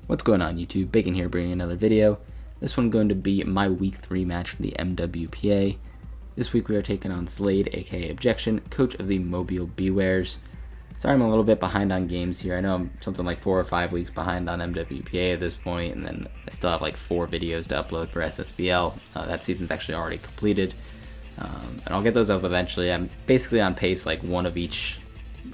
What's going on YouTube? Bacon here bringing another video. This one going to be my week 3 match for the MWPA. This week we are taking on Slade, aka Objection, coach of the Mobile Bewears. Sorry I'm a little bit behind on games here. I know I'm something like 4 or 5 weeks behind on MWPA at this point, and then I still have like 4 videos to upload for SSBL. That season's actually already completed, and I'll get those up eventually. I'm basically on pace like one of each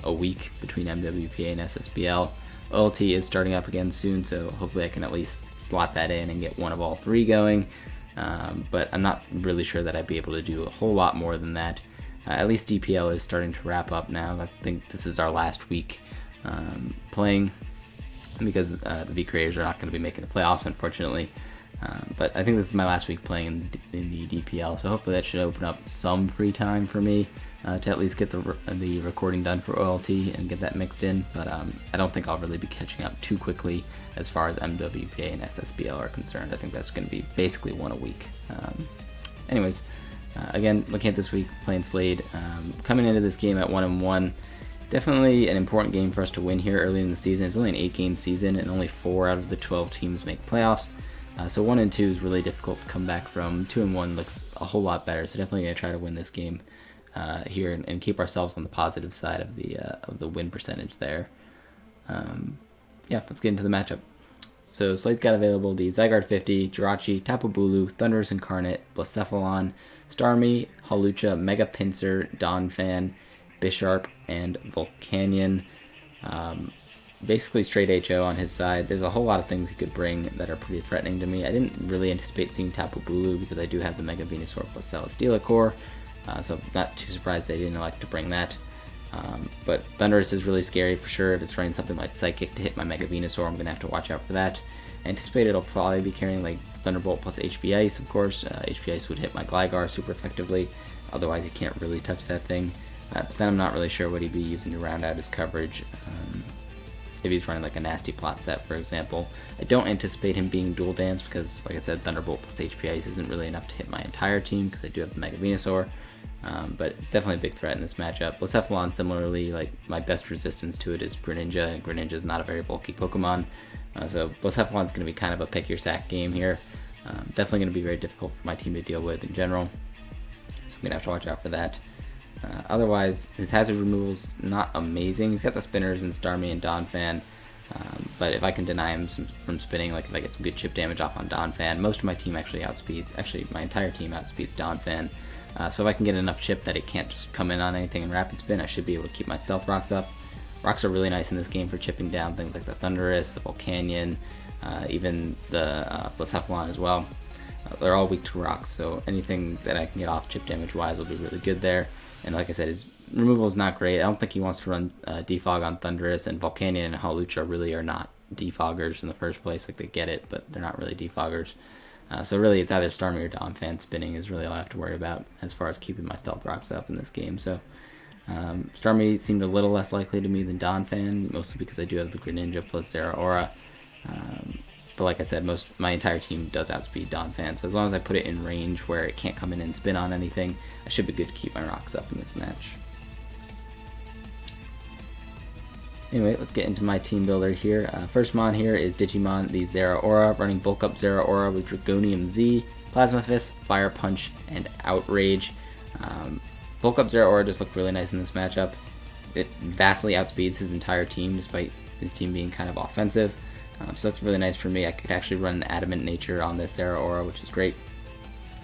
a week between MWPA and SSBL. OLT is starting up again soon, so hopefully I can at least slot that in and get one of all 3 going. But I'm not really sure that I'd be able to do a whole lot more than that. At least DPL is starting to wrap up now. I think this is our last week playing because the V creators are not going to be making the playoffs, unfortunately. But I think this is my last week playing in the DPL, so hopefully that should open up some free time for me to at least get the recording done for OLT and get that mixed in. But I don't think I'll really be catching up too quickly as far as MWPA and SSBL are concerned. I think that's going to be basically one a week. Anyways, again, looking at this week, playing Slade, coming into this game at 1-1. Definitely an important game for us to win here early in the season. It's only an 8-game season, and only 4 out of the 12 teams make playoffs. So 1-2 is really difficult to come back from. 2-1 looks a whole lot better. So definitely gonna try to win this game here and keep ourselves on the positive side of the win percentage there. Yeah, let's get into the matchup. So Slade's got available the Zygarde 50, Jirachi, Tapu Bulu, Thundurus Incarnate, Blacephalon, Starmie, Hawlucha, Mega Pinsir, Donphan, Bisharp, and Volcanion. Basically straight HO on his side. There's a whole lot of things he could bring that are pretty threatening to me. I didn't really anticipate seeing Tapu Bulu because I do have the Mega Venusaur plus Celesteela core, so I'm not too surprised they didn't elect to bring that. But Thundurus is really scary for sure. If it's running something like Psychic to hit my Mega Venusaur, I'm going to have to watch out for that. I anticipate it'll probably be carrying like Thunderbolt plus HP Ice, of course. HP Ice would hit my Gligar super effectively, otherwise he can't really touch that thing. But then I'm not really sure what he'd be using to round out his coverage. If he's running like a nasty plot set, for example. I don't anticipate him being dual dance because, like I said, Thunderbolt plus HP Ice isn't really enough to hit my entire team because I do have the Mega Venusaur. But it's definitely a big threat in this matchup. Blacephalon, similarly, like my best resistance to it is Greninja, and Greninja is not a very bulky Pokemon. So Blacephalon's going to be kind of a pick your sack game here. Definitely going to be very difficult for my team to deal with in general. So I'm going to have to watch out for that. Otherwise, his hazard removal's not amazing. He's got the spinners and Starmie and Donphan, but if I can deny him from spinning, like if I get some good chip damage off on Donphan, most of my team actually my entire team outspeeds Donphan. So if I can get enough chip that it can't just come in on anything and rapid spin, I should be able to keep my stealth rocks up. Rocks are really nice in this game for chipping down things like the Thundurus, the Volcanion, even the Blacephalon as well. They're all weak to rocks, so anything that I can get off chip damage wise will be really good there. And like I said, his removal is not great. I don't think he wants to run Defog on Thundurus, and Volcanion and Hawlucha really are not defoggers in the first place. Like, they get it, but they're not really defoggers. So really, it's either Starmie or Donphan spinning is really all I have to worry about as far as keeping my stealth rocks up in this game. So Starmie seemed a little less likely to me than Donphan, mostly because I do have the Greninja plus Zeraora. But like I said, my entire team does outspeed Donphan, so as long as I put it in range where it can't come in and spin on anything, I should be good to keep my rocks up in this match. Anyway, let's get into my team builder here. First mon here is Digimon, the Zeraora, running Bulk Up Zeraora with Dragonium Z, Plasma Fist, Fire Punch, and Outrage. Bulk Up Zeraora just looked really nice in this matchup. It vastly outspeeds his entire team, despite his team being kind of offensive. So that's really nice for me. I could actually run an Adamant Nature on this Zeraora, which is great.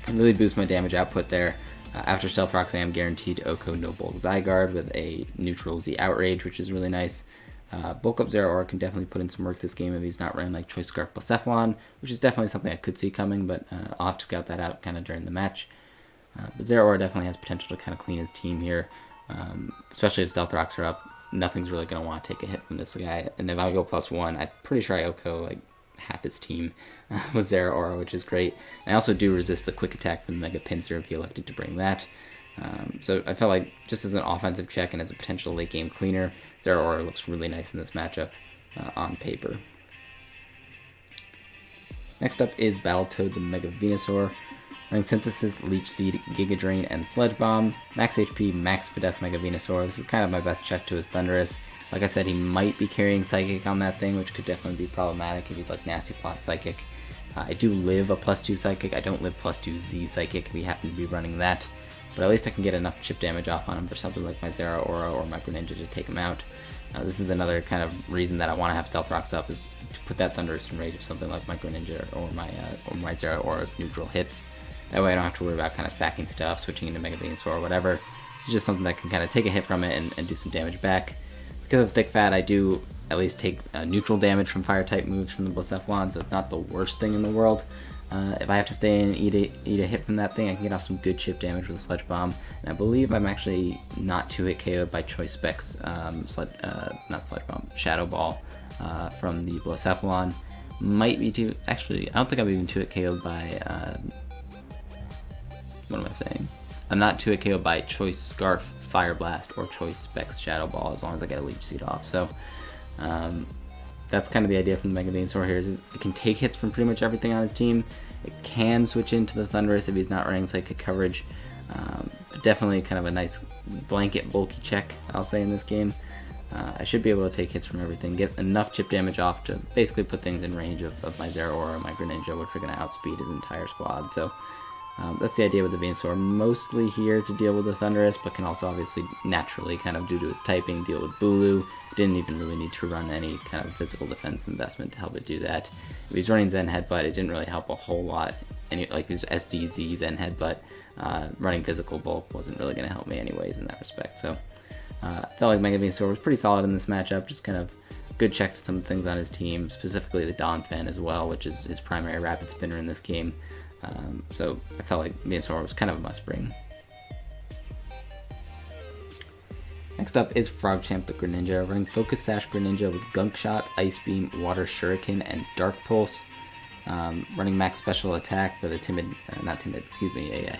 And really boost my damage output there. After Stealth Rocks, I am guaranteed to OHKO No Bulk Zygarde with a neutral Z Outrage, which is really nice. Bulk Up Zeraora can definitely put in some work this game if he's not running like Choice Scarf Blacephalon, which is definitely something I could see coming, but I'll have to scout that out kind of during the match. But Zeraora definitely has potential to kind of clean his team here, especially if Stealth Rocks are up. Nothing's really going to want to take a hit from this guy, and if I go +1, I'm pretty sure I OHKO like half his team with Zeraora, which is great. And I also do resist the quick attack from Mega Pinsir if he elected to bring that. So I felt like just as an offensive check and as a potential late game cleaner, Zeraora looks really nice in this matchup on paper. Next up is Battletoad, the Mega Venusaur. Running Synthesis, Leech Seed, Giga Drain, and Sludge Bomb. Max HP, Max Spadef Mega Venusaur. This is kind of my best check to his Thundurus. Like I said, he might be carrying Psychic on that thing, which could definitely be problematic if he's like Nasty Plot Psychic. I do live a +2 Psychic. I don't live +2 Z Psychic if we happen to be running that. But at least I can get enough chip damage off on him for something like my Zera Aura or my Greninja to take him out. This is another kind of reason that I want to have Stealth Rocks up, is to put that Thunderous in range of something like my Greninja or my Zera Aura's neutral hits. That way I don't have to worry about kind of sacking stuff, switching into Mega Venusaur or whatever. This is just something that can kind of take a hit from it and do some damage back. Because of Thick Fat, I do at least take neutral damage from Fire-type moves from the Blacephalon, so it's not the worst thing in the world. If I have to stay and eat a hit from that thing, I can get off some good chip damage with a Sludge Bomb. And I believe I'm actually not 2-hit KO'd by Choice Specs, not Sludge Bomb, Shadow Ball from the Blacephalon. Might be actually, I don't think I'm even 2-hit KO'd by, what am I saying? I'm not 2-hit KO'd by Choice Scarf, Fire Blast, or Choice Specs Shadow Ball, as long as I get a Leech Seed off. So, that's kind of the idea from the Mega Venusaur here, is it can take hits from pretty much everything on his team. It can switch into the Thunderous if he's not running Psychic coverage. But definitely kind of a nice blanket bulky check, I'll say, in this game. I should be able to take hits from everything, get enough chip damage off to basically put things in range of my Zera Aura or my Greninja, which are going to outspeed his entire squad. So that's the idea with the Venusaur. Mostly here to deal with the Thunderous, but can also obviously naturally, kind of due to its typing, deal with Bulu. Didn't even really need to run any kind of physical defense investment to help it do that. If he's running Zen Headbutt, it didn't really help a whole lot. Like his SDZ Zen Headbutt, running physical bulk wasn't really going to help me anyways in that respect. So I felt like Mega Venusaur was pretty solid in this matchup. Just kind of good check to some things on his team, specifically the Donphan as well, which is his primary rapid spinner in this game. So I felt like Venusaur was kind of a must bring. Next up is Frogchamp the Greninja, running Focus Sash Greninja with Gunk Shot, Ice Beam, Water Shuriken, and Dark Pulse. Running max special attack with a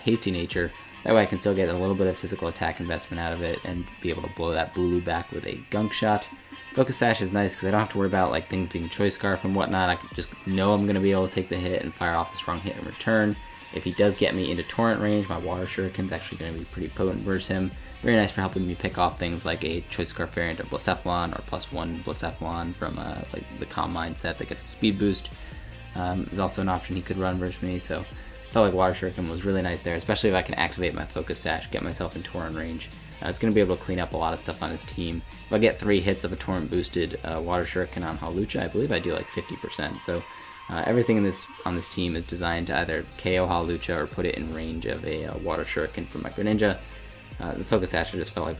hasty nature. That way I can still get a little bit of physical attack investment out of it and be able to blow that Bulu back with a Gunk Shot. Focus Sash is nice because I don't have to worry about like things being Choice Scarf and whatnot. I can just know I'm going to be able to take the hit and fire off a strong hit in return. If he does get me into Torrent range, my Water Shuriken's actually going to be pretty potent versus him. Very nice for helping me pick off things like a Choice Scarf variant of Blacephalon or +1 Blacephalon from like the Calm Mind set that gets a speed boost. There's also an option he could run versus me, so I felt like Water Shuriken was really nice there, especially if I can activate my Focus Sash, get myself in Torrent range. It's going to be able to clean up a lot of stuff on his team. If I get 3 hits of a Torrent boosted Water Shuriken on Hawlucha, I believe I do like 50%. So everything on this team is designed to either KO Hawlucha or put it in range of a Water Shuriken from my Greninja. The Focus Sash I just felt like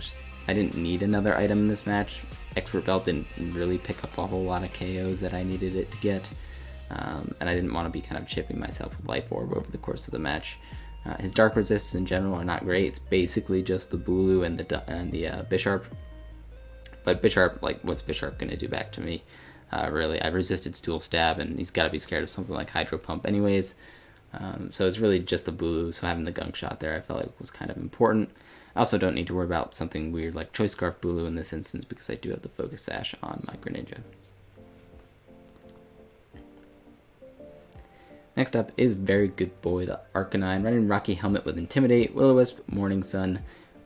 I didn't need another item in this match. Expert Belt didn't really pick up a whole lot of KOs that I needed it to get. And I didn't want to be kind of chipping myself with Life Orb over the course of the match. His Dark Resists in general are not great. It's basically just the Bulu and the Bisharp. But Bisharp, like, what's Bisharp going to do back to me? Really, I resisted Stool Stab, and he's got to be scared of something like Hydro Pump anyways. So it's really just the Bulu, so having the Gunk Shot there I felt like was kind of important. I also don't need to worry about something weird like Choice Scarf Bulu in this instance because I do have the Focus Sash on my Greninja. Next up is Very Good Boy, the Arcanine, running Rocky Helmet with Intimidate, Will-O-Wisp, Morning Sun,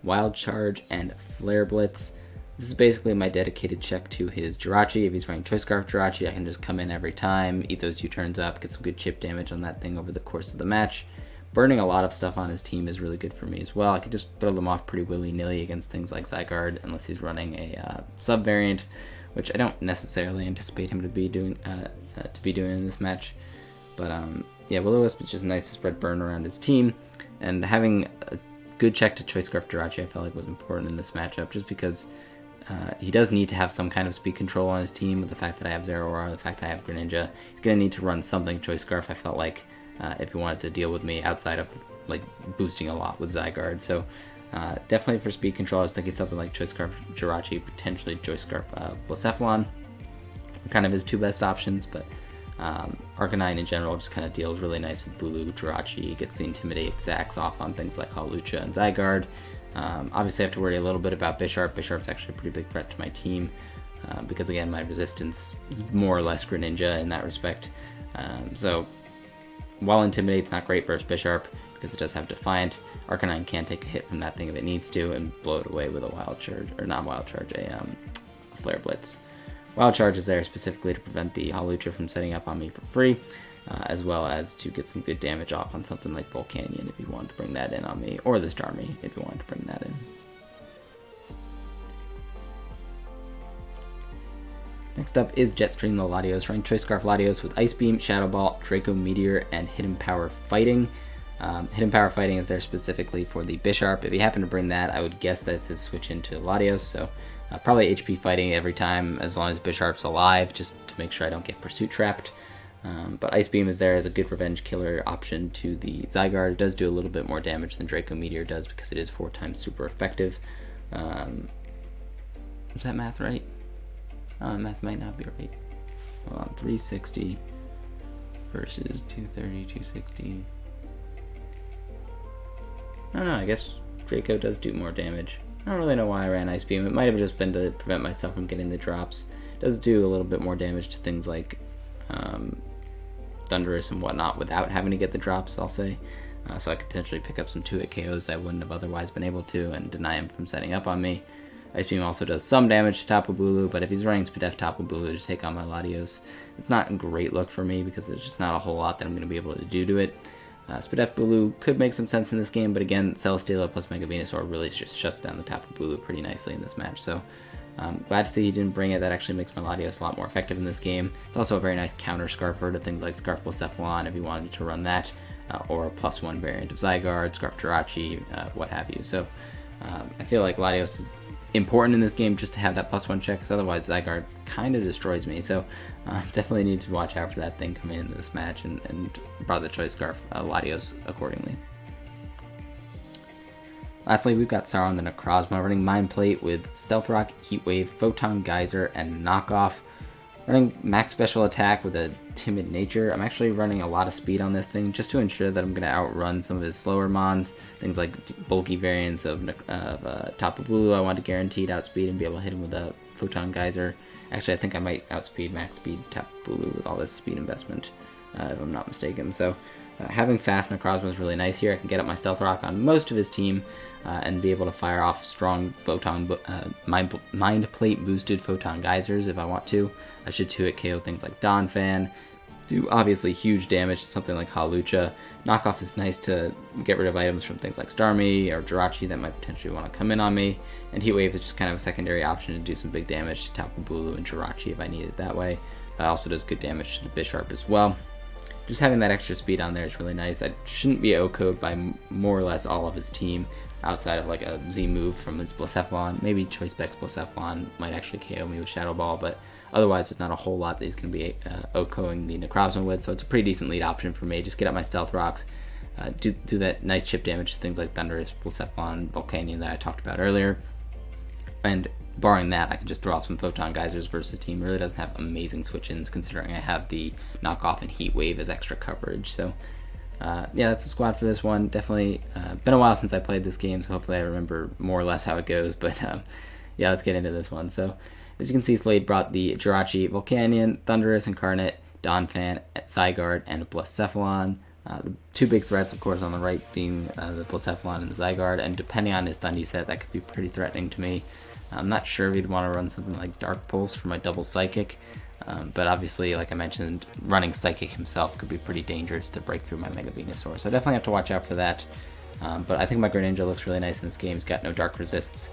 Wild Charge, and Flare Blitz. This is basically my dedicated check to his Jirachi. If he's running Choice Scarf Jirachi, I can just come in every time, eat those U-turns up, get some good chip damage on that thing over the course of the match. Burning a lot of stuff on his team is really good for me as well. I could just throw them off pretty willy-nilly against things like Zygarde, unless he's running a sub-variant, which I don't necessarily anticipate him to be doing in this match. But yeah, Will-O-Wisp is just nice to spread burn around his team, and having a good check to Choice Scarf Jirachi I felt like was important in this matchup, just because he does need to have some kind of speed control on his team with the fact that I have Zera Aura, the fact that I have Greninja. He's going to need to run something Choice Scarf, I felt like, if he wanted to deal with me outside of like boosting a lot with Zygarde. So definitely for speed control, I was thinking something like Choice Scarf Jirachi, potentially Choice Scarf Blacephalon, kind of his two best options, but Arcanine in general just kind of deals really nice with Bulu, Jirachi, gets the Intimidate Zax off on things like Hawlucha and Zygarde. Obviously I have to worry a little bit about Bisharp. Bisharp's actually a pretty big threat to my team, because again my resistance is more or less Greninja in that respect. So while Intimidate's not great versus Bisharp, because it does have Defiant, Arcanine can take a hit from that thing if it needs to and blow it away with a Wild Charge, or not Wild Charge, a Flare Blitz. Wild Charge is there specifically to prevent the Hawlucha from setting up on me for free, as well as to get some good damage off on something like Volcanion if you wanted to bring that in on me, or the Starmie if you wanted to bring that in. Next up is Jetstream the Latios, running Choice Scarf Latios with Ice Beam, Shadow Ball, Draco Meteor, and Hidden Power Fighting. Hidden Power Fighting is there specifically for the Bisharp. If you happen to bring that, I would guess that to switch into Latios, so probably HP Fighting every time as long as Bisharp's alive, just to make sure I don't get Pursuit Trapped. But Ice Beam is there as a good revenge killer option to the Zygarde. It does do a little bit more damage than Draco Meteor does because it is 4 times super effective. Is that math right? Math might not be right. Hold on, 360 versus 230, 260. I don't know, I guess Draco does do more damage. I don't really know why I ran Ice Beam. It might have just been to prevent myself from getting the drops. It does do a little bit more damage to things like Thundurus and whatnot without having to get the drops, I'll say. So I could potentially pick up some 2-hit KOs that I wouldn't have otherwise been able to and deny him from setting up on me. Ice Beam also does some damage to Tapu Bulu, but if he's running Spadef Tapu Bulu to take on my Latios, it's not a great look for me because there's just not a whole lot that I'm going to be able to do to it. Spadef Bulu could make some sense in this game, but again, Celesteela plus Mega Venusaur really just shuts down the Tapu Bulu pretty nicely in this match, so glad to see he didn't bring it. That actually makes my Latios a lot more effective in this game. It's also a very nice counter Scarfer to things like Scarf Blacephalon if you wanted to run that, or a +1 variant of Zygarde, Scarf Jirachi, what have you. So I feel like Latios is important in this game just to have that +1 check, because otherwise Zygarde kind of destroys me, so definitely need to watch out for that thing coming into this match and brought the Choice Scarf Latios accordingly. Lastly, we've got Sauron the Necrozma running Mind Plate with Stealth Rock, Heat Wave, Photon Geyser, and Knockoff. Running max special attack with a timid nature. I'm actually running a lot of speed on this thing just to ensure that I'm going to outrun some of his slower mons. Things like bulky variants of Tapu Bulu I want to guaranteed outspeed and be able to hit him with a Photon Geyser. Actually, I think I might outspeed max speed Tapu Bulu with all this speed investment, if I'm not mistaken. So having fast Necrozma is really nice here. I can get up my Stealth Rock on most of his team and be able to fire off strong Photon Mind Plate boosted Photon Geysers if I want to. I should 2-hit KO things like Donphan, do obviously huge damage to something like Hawlucha. Knockoff is nice to get rid of items from things like Starmie or Jirachi that might potentially want to come in on me, and Heat Wave is just kind of a secondary option to do some big damage to Tapu Bulu and Jirachi if I need it that way. Also does good damage to the Bisharp as well. Just having that extra speed on there is really nice. I shouldn't be OHKO'd by more or less all of his team, outside of like a Z move from its Blacephalon. Maybe Choice Specs Blacephalon might actually KO me with Shadow Ball, but otherwise there's not a whole lot that he's going to be OHKOing the Necrozma with, so it's a pretty decent lead option for me. Just get up my Stealth Rocks, do that nice chip damage to things like Thundurus, Blacephalon, Volcanion that I talked about earlier, and barring that, I can just throw off some Photon Geysers versus team. It really doesn't have amazing switch-ins considering I have the Knockoff and Heat Wave as extra coverage. So yeah, that's the squad for this one. Definitely been a while since I played this game, so hopefully I remember more or less how it goes. But yeah, let's get into this one. So as you can see, Slade brought the Jirachi, Volcanion, Thundurus Incarnate, Donphan, Zygarde, and Blacephalon. The two big threats, of course, on the right being the Blacephalon and the Zygarde, and depending on his Thundy set, that could be pretty threatening to me. I'm not sure if he'd want to run something like Dark Pulse for my double Psychic, but obviously, like I mentioned, running Psychic himself could be pretty dangerous to break through my Mega Venusaur, so I definitely have to watch out for that. But I think my Greninja looks really nice in this game. He's got no Dark Resists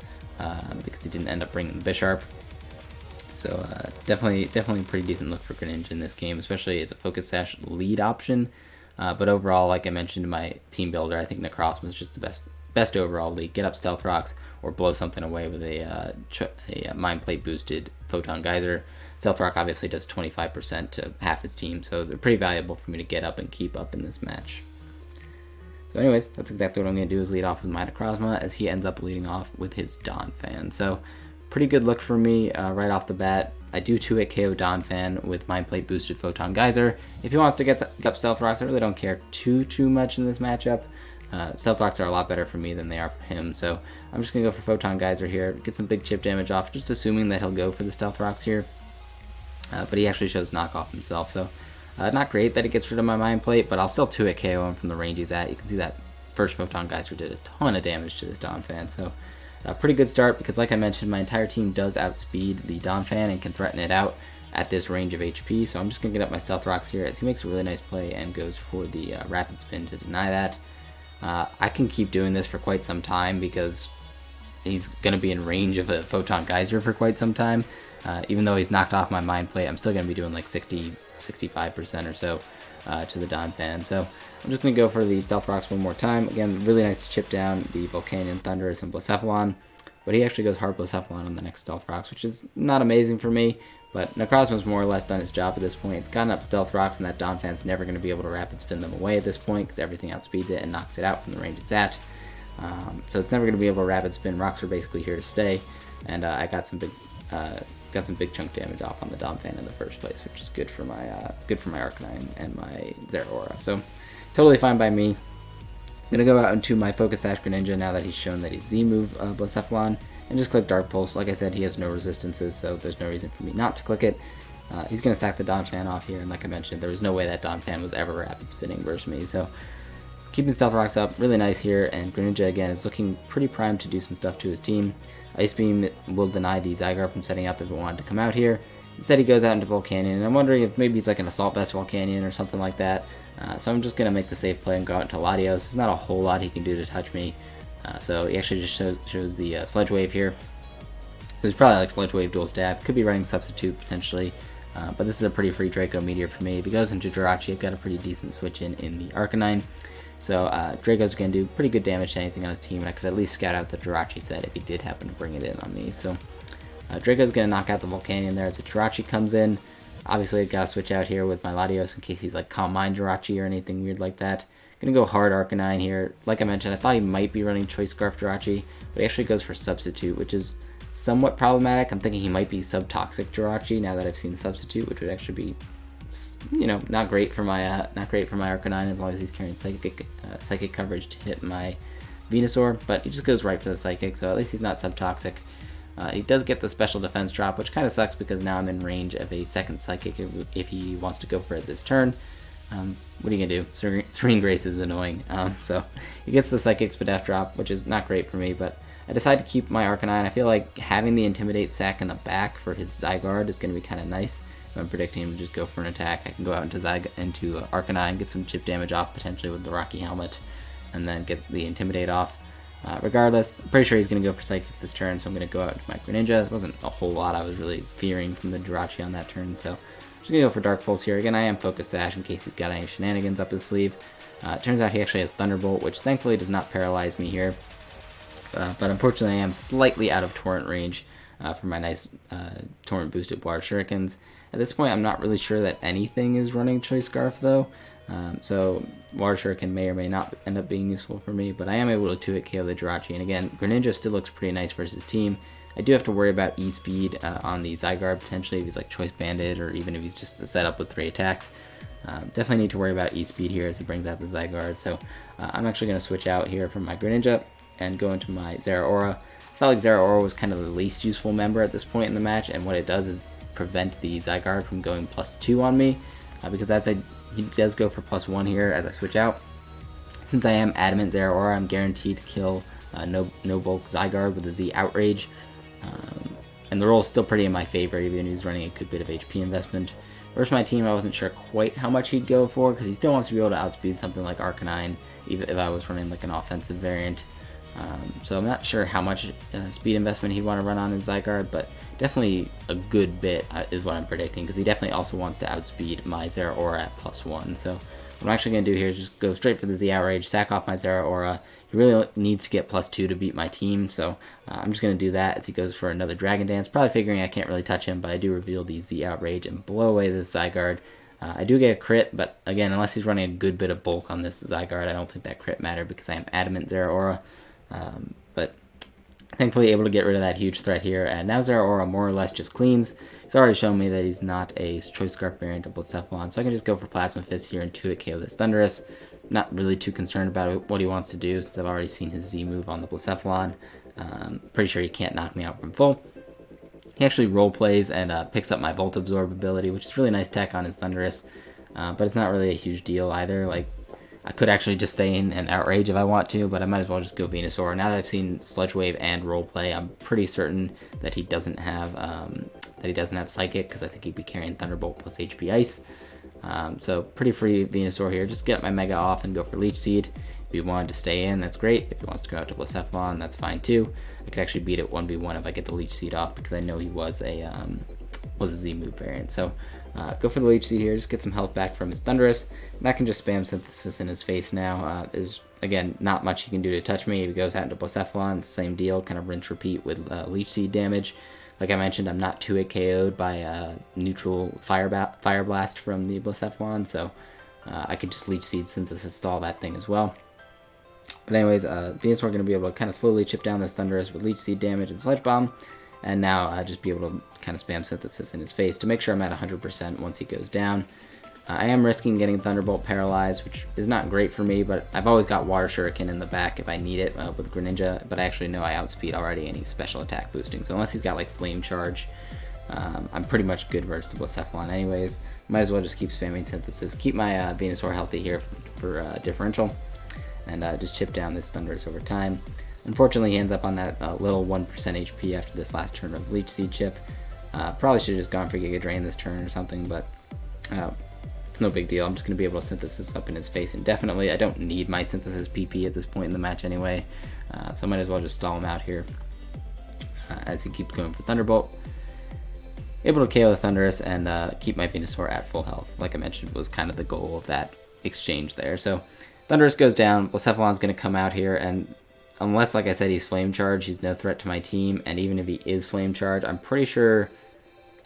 because he didn't end up bringing the Bisharp. So definitely a pretty decent look for Greninja in this game, especially as a Focus Sash lead option. But overall, like I mentioned in my team builder, I think Necrozma is just the best overall lead. Get up Stealth Rocks or blow something away with a Mind Plate boosted Photon Geyser. Stealth Rock obviously does 25% to half his team, so they're pretty valuable for me to get up and keep up in this match. So anyways, that's exactly what I'm going to do, is lead off with my Necrozma as he ends up leading off with his Donphan. So pretty good look for me right off the bat. I do 2-hit KO Donphan with Mind Plate boosted Photon Geyser. If he wants to get up Stealth Rocks, I really don't care too much in this matchup. Stealth Rocks are a lot better for me than they are for him, so I'm just going to go for Photon Geyser here, get some big chip damage off, just assuming that he'll go for the Stealth Rocks here. But he actually shows Knockoff himself, so not great that it gets rid of my Mind Plate, but I'll still 2-hit KO him from the range he's at. You can see that first Photon Geyser did a ton of damage to this Donphan, so A pretty good start because, like I mentioned, my entire team does outspeed the Donphan and can threaten it out at this range of HP. So I'm just going to get up my Stealth Rocks here as he makes a really nice play and goes for the Rapid Spin to deny that. I can keep doing this for quite some time because he's going to be in range of a Photon Geyser for quite some time. Even though he's knocked off my Mind Plate, I'm still going to be doing like 65% or so to the Donphan. So I'm just going to go for the Stealth Rocks one more time. Again, really nice to chip down the Volcanion, Thunderous, and Blacephalon. But he actually goes hard Blacephalon on the next Stealth Rocks, which is not amazing for me. But Necrozma's more or less done its job at this point. It's gotten up Stealth Rocks, and that Donphan's never going to be able to Rapid Spin them away at this point because everything outspeeds it and knocks it out from the range it's at. So it's never going to be able to Rapid Spin. Rocks are basically here to stay, and I got some big chunk damage off on the Donphan in the first place, which is good for my Arcanine and my Zeraora. So totally fine by me. I'm going to go out into my Focus Sash Greninja now that he's shown that he's Z-move Blacephalon, and just click Dark Pulse. Like I said, he has no resistances, so there's no reason for me not to click it. He's going to sack the Donphan off here, and like I mentioned, there was no way that Donphan was ever Rapid Spinning versus me, so keeping Stealth Rocks up, really nice here, and Greninja again is looking pretty primed to do some stuff to his team. Ice Beam will deny the Zygarde from setting up if it wanted to come out here. Instead he goes out into Volcanion, and I'm wondering if maybe it's like an Assault Vest Volcanion or something like that. So I'm just going to make the safe play and go out into Latios. There's not a whole lot he can do to touch me. So he actually just shows the Sludge Wave here. There's probably like Sludge Wave Dual Stab. Could be running Substitute potentially. But this is a pretty free Draco Meteor for me. If he goes into Jirachi, I've got a pretty decent switch in the Arcanine. So Draco's going to do pretty good damage to anything on his team, and I could at least scout out the Jirachi set if he did happen to bring it in on me. So Draco's going to knock out the Volcanion there as the Jirachi comes in. Obviously, I've got to switch out here with my Latios in case he's like Calm Mind Jirachi or anything weird like that. Going to go hard Arcanine here. Like I mentioned, I thought he might be running Choice Scarf Jirachi, but he actually goes for Substitute, which is somewhat problematic. I'm thinking he might be Subtoxic Jirachi now that I've seen Substitute, which would actually be, you know, not great for my Arcanine as long as he's carrying psychic coverage to hit my Venusaur. But he just goes right for the Psychic, so at least he's not Subtoxic. He does get the Special Defense drop, which kind of sucks because now I'm in range of a second Psychic if he wants to go for it this turn. What are you going to do? Serene Grace is annoying. So he gets the Psychic Spadef drop, which is not great for me, but I decided to keep my Arcanine. I feel like having the Intimidate sack in the back for his Zygarde is going to be kind of nice. If I'm predicting him to just go for an attack, I can go out into Arcanine, get some chip damage off potentially with the Rocky Helmet, and then get the Intimidate off. Regardless, I'm pretty sure he's going to go for Psychic this turn, so I'm going to go out into my Greninja. There wasn't a whole lot I was really fearing from the Jirachi on that turn, so I'm just going to go for Dark Pulse here. Again, I am Focus Sash in case he's got any shenanigans up his sleeve. It turns out he actually has Thunderbolt, which thankfully does not paralyze me here. But unfortunately, I am slightly out of Torrent range for my nice Torrent-boosted Water Shurikens. At this point, I'm not really sure that anything is running Choice Scarf, though. So Water Shuriken may or may not end up being useful for me, but I am able to 2-hit KO the Jirachi. And again, Greninja still looks pretty nice versus team. I do have to worry about E-Speed on the Zygarde, potentially, if he's like Choice Bandit, or even if he's just set up with 3 attacks. Definitely need to worry about E-Speed here as he brings out the Zygarde. So I'm actually going to switch out here from my Greninja and go into my Zeraora. I felt like Zeraora was kind of the least useful member at this point in the match, and what it does is prevent the Zygarde from going +2 on me, because he does go for +1 here as I switch out. Since I am Adamant Zeraora, I'm guaranteed to kill no bulk Zygarde with a Z Outrage, and the roll is still pretty in my favor, even if he's running a good bit of HP investment. Versus my team, I wasn't sure quite how much he'd go for, because he still wants to be able to outspeed something like Arcanine, even if I was running like an offensive variant. So I'm not sure how much speed investment he'd want to run on his Zygarde, but definitely a good bit is what I'm predicting, because he definitely also wants to outspeed my Zeraora at +1. So what I'm actually going to do here is just go straight for the Z Outrage, sack off my Zeraora. He really needs to get +2 to beat my team, so I'm just going to do that as he goes for another Dragon Dance, probably figuring I can't really touch him, but I do reveal the Z Outrage and blow away this Zygarde. I do get a crit, but again, unless he's running a good bit of bulk on this Zygarde, I don't think that crit mattered because I am Adamant Zeraora. But thankfully able to get rid of that huge threat here, and now Zeraora more or less just cleans. He's already shown me that he's not a Choice Scarf variant of Blacephalon, so I can just go for Plasma Fist here and 2-hit KO this Thunderous. Not really too concerned about what he wants to do since I've already seen his Z move on the Blacephalon. Pretty sure he can't knock me out from full. He actually role plays and picks up my Volt Absorb ability, which is really nice tech on his Thunderous, but it's not really a huge deal either. Like, I could actually just stay in and outrage if I want to, but I might as well just go Venusaur. Now that I've seen Sludge Wave and Roleplay, I'm pretty certain that he doesn't have Psychic, because I think he'd be carrying Thunderbolt plus HP Ice. So pretty free Venusaur here. Just get my Mega off and go for Leech Seed. If he wanted to stay in, that's great. If he wants to go out to Blacephalon, that's fine too. I could actually beat it 1v1 if I get the Leech Seed off, because I know he was a Z move variant. So go for the Leech Seed here, just get some health back from his Thundurus, and I can just spam Synthesis in his face now. There's, again, not much he can do to touch me. If he goes out into Blacephalon, same deal, kind of rinse repeat with Leech Seed damage. Like I mentioned, I'm not 2-hit KO'd by neutral Fire Blast from the Blacephalon, so I could just Leech Seed Synthesis stall that thing as well. But anyways, Venusaur going to be able to kind of slowly chip down this Thundurus with Leech Seed damage and Sludge Bomb, and now just be able to kind of spam Synthesis in his face to make sure I'm at 100% once he goes down. I am risking getting Thunderbolt paralyzed, which is not great for me, but I've always got Water Shuriken in the back if I need it with Greninja, but I actually know I outspeed already and he's special attack boosting, so unless he's got like Flame Charge, I'm pretty much good versus the Blacephalon anyways. Might as well just keep spamming Synthesis, keep my Venusaur healthy here for differential, and just chip down this Thundurus over time. Unfortunately, he ends up on that little 1% HP after this last turn of Leech Seed chip. Probably should have just gone for Giga Drain this turn or something, but it's no big deal. I'm just going to be able to Synthesis up in his face indefinitely. I don't need my Synthesis PP at this point in the match anyway, so I might as well just stall him out here as he keeps going for Thunderbolt. Able to KO the Thundurus and keep my Venusaur at full health. Like I mentioned, was kind of the goal of that exchange there. So Thundurus goes down, Blacephalon's going to come out here, and unless, like I said, he's Flame Charge, he's no threat to my team, and even if he is Flame Charge, I'm pretty sure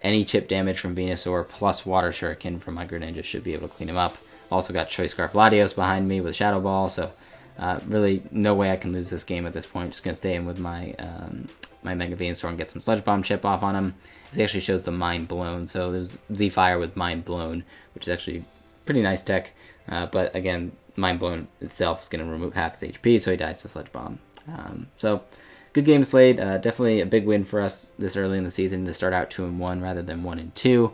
any chip damage from Venusaur plus Water Shuriken from my Greninja should be able to clean him up. Also got Choice Scarf Latios behind me with Shadow Ball, so really no way I can lose this game at this point. Just going to stay in with my my Mega Venusaur and get some Sludge Bomb chip off on him. This actually shows the Mind Blown, so there's Z-Fire with Mind Blown, which is actually pretty nice tech, but again, Mind Blown itself is going to remove half his HP, so he dies to Sludge Bomb. So, good game, Slade. Definitely a big win for us this early in the season to start out 2-1 rather than 1-2.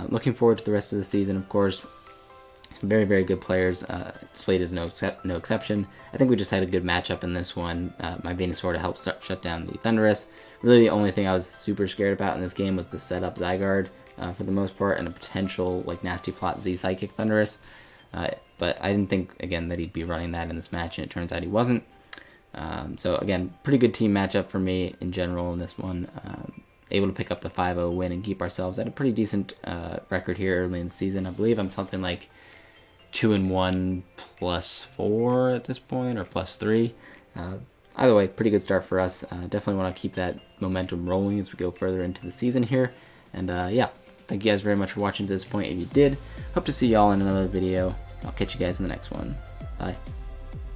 Looking forward to the rest of the season, of course. Very, very good players. Slade is no exception. I think we just had a good matchup in this one. My Venusaur to help shut down the Thundurus. Really, the only thing I was super scared about in this game was the setup Zygarde for the most part, and a potential like nasty plot Z Psychic Thundurus. But I didn't think, again, that he'd be running that in this match, and it turns out he wasn't. So again, pretty good team matchup for me in general in this one. Able to pick up the 5-0 win and keep ourselves at a pretty decent record here early in the season. I believe I'm something like 2-1 +4 at this point, or +3. Either way, pretty good start for us. Definitely want to keep that momentum rolling as we go further into the season here. And yeah, thank you guys very much for watching to this point. If you did, hope to see y'all in another video. I'll catch you guys in the next one. Bye.